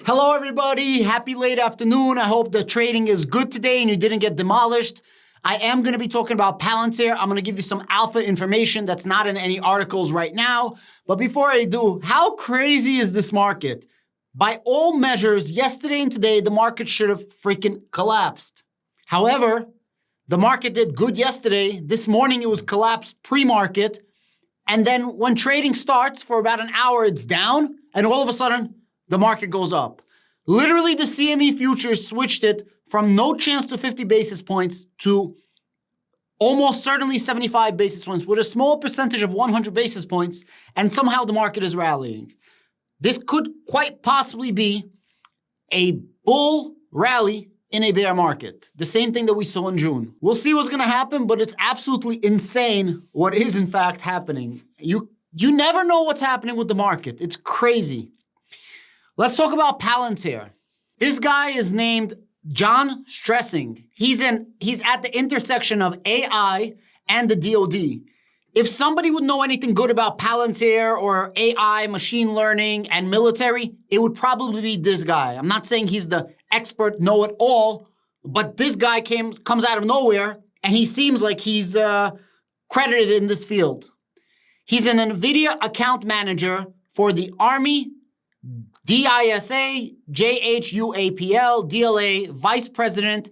Hello, everybody. Happy late afternoon. I hope the trading is good today and you didn't get demolished. I am going to be talking about Palantir. I'm going to give you some alpha information that's not in any articles right now. But before I do, how crazy is this market? By all measures, yesterday and today, the market should have freaking collapsed. However, the market did good yesterday. This morning, it was collapsed pre-market. And then when trading starts for about an hour, it's down. And all of a sudden, the market goes up. Literally, the CME futures switched it from no chance to 50 basis points to almost certainly 75 basis points with a small percentage of 100 basis points, and somehow the market is rallying. This could quite possibly be a bull rally in a bear market. The same thing that we saw in June. We'll see what's going to happen, but it's absolutely insane what is in fact happening. You never know what's happening with the market. It's crazy. Let's talk about Palantir. This guy is named John Stressing. He's at the intersection of AI and the DoD. If somebody would know anything good about Palantir or AI, machine learning, and military, it would probably be this guy. I'm not saying he's the expert know-it-all, but this guy comes out of nowhere, and he seems like he's credited in this field. He's an NVIDIA account manager for the Army, DISA, JHUAPL, DLA, Vice President,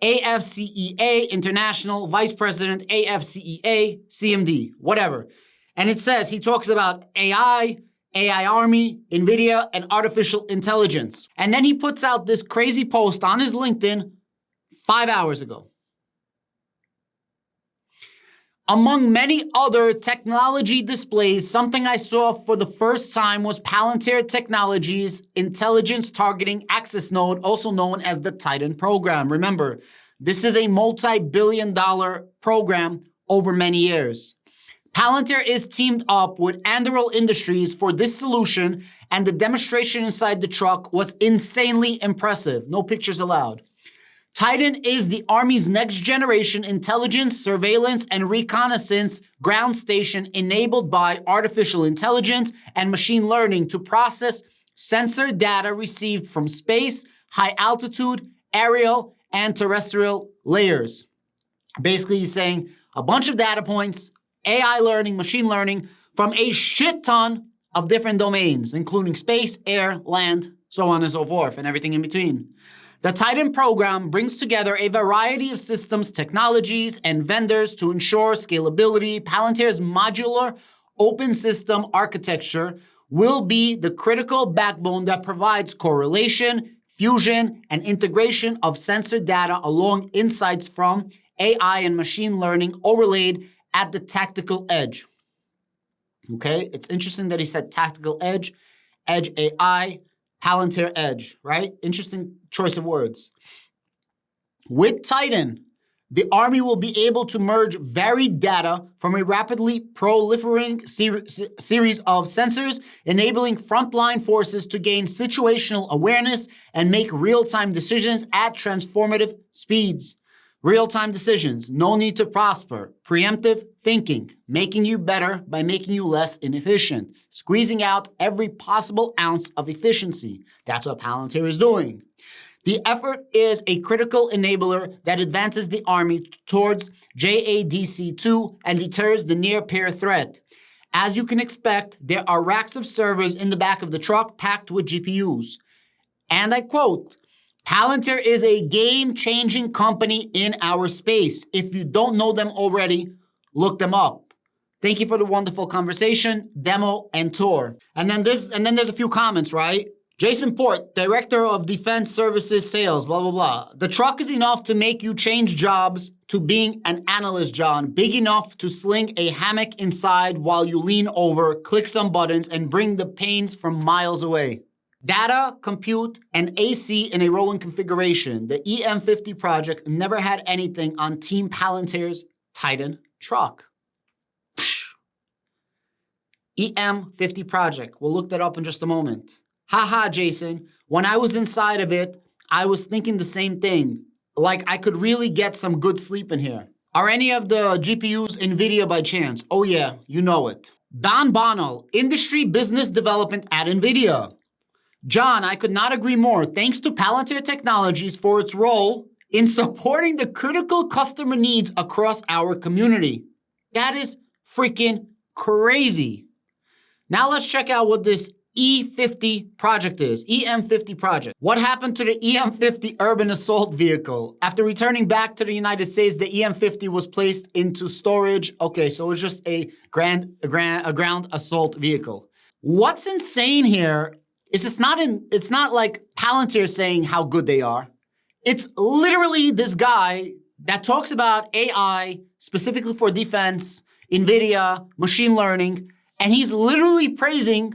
AFCEA, International, Vice President, AFCEA, CMD, whatever. And it says he talks about AI, AI Army, NVIDIA, and artificial intelligence. And then he puts out this crazy post on his LinkedIn 5 hours ago. Among many other technology displays, something I saw for the first time was Palantir Technologies Intelligence Targeting Access Node, also known as the Titan program. Remember, this is a multi-billion-dollar program over many years. Palantir is teamed up with Anduril Industries for this solution, and the demonstration inside the truck was insanely impressive. No pictures allowed. Titan is the Army's next-generation intelligence, surveillance, and reconnaissance ground station enabled by artificial intelligence and machine learning to process sensor data received from space, high-altitude, aerial, and terrestrial layers. Basically, he's saying a bunch of data points, AI learning, machine learning, from a shit ton of different domains, including space, air, land, so on and so forth, and everything in between. The Titan program brings together a variety of systems, technologies, and vendors to ensure scalability. Palantir's modular open system architecture will be the critical backbone that provides correlation, fusion, and integration of sensor data along insights from AI and machine learning overlaid at the tactical edge. Okay, it's interesting that he said tactical edge, edge AI, Palantir Edge, right? Interesting choice of words. With Titan, the Army will be able to merge varied data from a rapidly proliferating series of sensors, enabling frontline forces to gain situational awareness and make real-time decisions at transformative speeds. Real-time decisions, no need to prosper, preemptive thinking, making you better by making you less inefficient, squeezing out every possible ounce of efficiency. That's what Palantir is doing. The effort is a critical enabler that advances the Army towards JADC2 and deters the near-peer threat. As you can expect, there are racks of servers in the back of the truck packed with GPUs. And I quote, Palantir is a game-changing company in our space. If you don't know them already, look them up. Thank you for the wonderful conversation, demo, and tour. And then there's a few comments, right? Jason Port, Director of Defense Services Sales, blah, blah, blah. The truck is enough to make you change jobs to being an analyst, John. Big enough to sling a hammock inside while you lean over, click some buttons, and bring the pains from miles away. Data, compute, and AC in a rolling configuration. The EM50 project never had anything on Team Palantir's Titan truck. EM50 project. We'll look that up in just a moment. Haha, Jason. When I was inside of it, I was thinking the same thing. Like I could really get some good sleep in here. Are any of the GPUs NVIDIA by chance? Oh yeah, you know it. Don Bonnell, Industry Business Development at NVIDIA. John, I could not agree more. Thanks to Palantir Technologies for its role in supporting the critical customer needs across our community. That is freaking crazy. Now let's check out what this E50 project is, EM50 project. What happened to the EM50 urban assault vehicle? After returning back to the United States, the EM50 was placed into storage. Okay, so it's just a ground assault vehicle. What's insane here is it's not like Palantir saying how good they are. It's literally this guy that talks about AI specifically for defense, NVIDIA, machine learning, and he's literally praising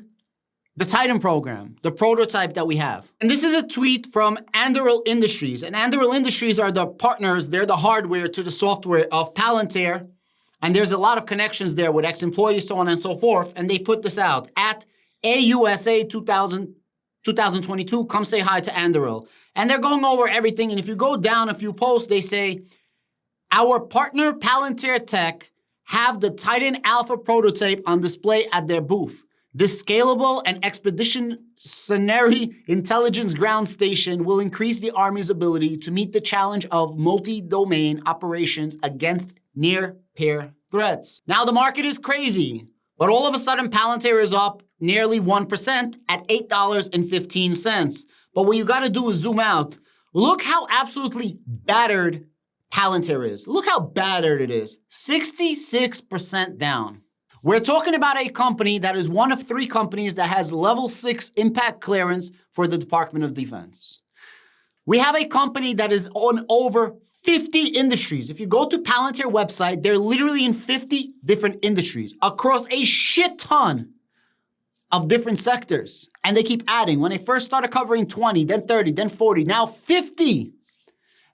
the Titan program, the prototype that we have. And this is a tweet from Anduril Industries. And Anduril Industries are the partners, they're the hardware to the software of Palantir. And there's a lot of connections there with ex-employees, so on and so forth. And they put this out at AUSA 2022, come say hi to Anduril. And they're going over everything. And if you go down a few posts, they say, our partner Palantir Tech have the Titan Alpha prototype on display at their booth. This scalable and expeditionary intelligence ground station will increase the Army's ability to meet the challenge of multi-domain operations against near-peer threats. Now, the market is crazy, but all of a sudden, Palantir is up nearly 1% at $8.15. But what you got to do is zoom out. Look how absolutely battered Palantir is. Look how battered it is. 66% down. We're talking about a company that is one of 3 companies that has level 6 impact clearance for the Department of Defense. We have a company that is on over 50 industries. If you go to Palantir website, they're literally in 50 different industries across a shit ton of different sectors. And they keep adding. When they first started covering 20, then 30, then 40, now 50.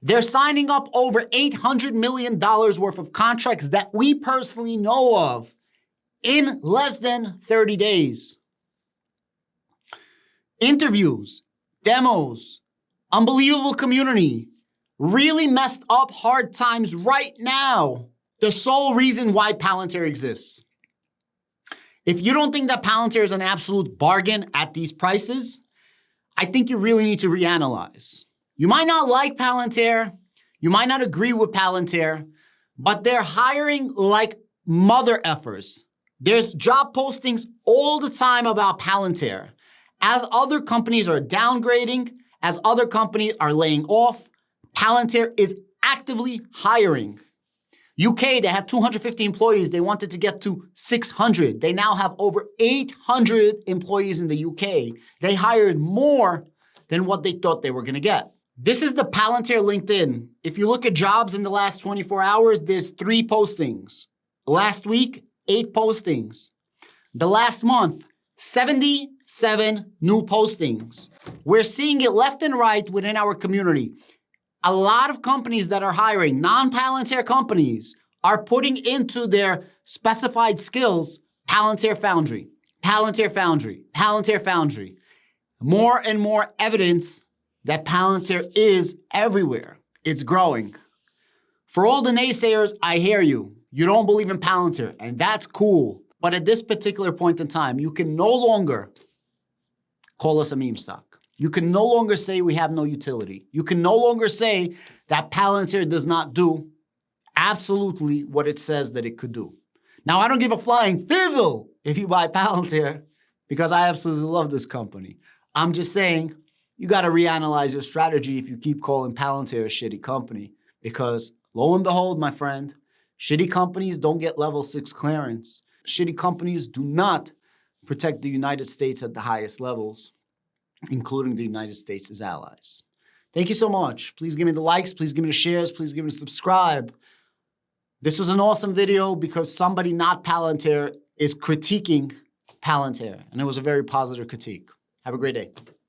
They're signing up over $800 million worth of contracts that we personally know of in less than 30 days. Interviews, demos, unbelievable community, really messed up hard times right now. The sole reason why Palantir exists. If you don't think that Palantir is an absolute bargain at these prices, I think you really need to reanalyze. You might not like Palantir, you might not agree with Palantir, but they're hiring like mother effers. There's job postings all the time about Palantir. As other companies are downgrading, as other companies are laying off, Palantir is actively hiring. UK, they had 250 employees. They wanted to get to 600. They now have over 800 employees in the UK. They hired more than what they thought they were going to get. This is the Palantir LinkedIn. If you look at jobs in the last 24 hours, there's 3 postings. Last week, 8 postings. The last month, 77 new postings. We're seeing it left and right within our community. A lot of companies that are hiring, non-Palantir companies, are putting into their specified skills Palantir Foundry, Palantir Foundry, Palantir Foundry. More and more evidence that Palantir is everywhere. It's growing. For all the naysayers, I hear you. You don't believe in Palantir, and that's cool. But at this particular point in time, you can no longer call us a meme stock. You can no longer say we have no utility. You can no longer say that Palantir does not do absolutely what it says that it could do. Now, I don't give a flying fizzle if you buy Palantir because I absolutely love this company. I'm just saying you got to reanalyze your strategy if you keep calling Palantir a shitty company because lo and behold, my friend, shitty companies don't get level 6 clearance. Shitty companies do not protect the United States at the highest levels, including the United States as allies. Thank you so much. Please give me the likes. Please give me the shares. Please give me the subscribe. This was an awesome video because somebody not Palantir is critiquing Palantir, and it was a very positive critique. Have a great day.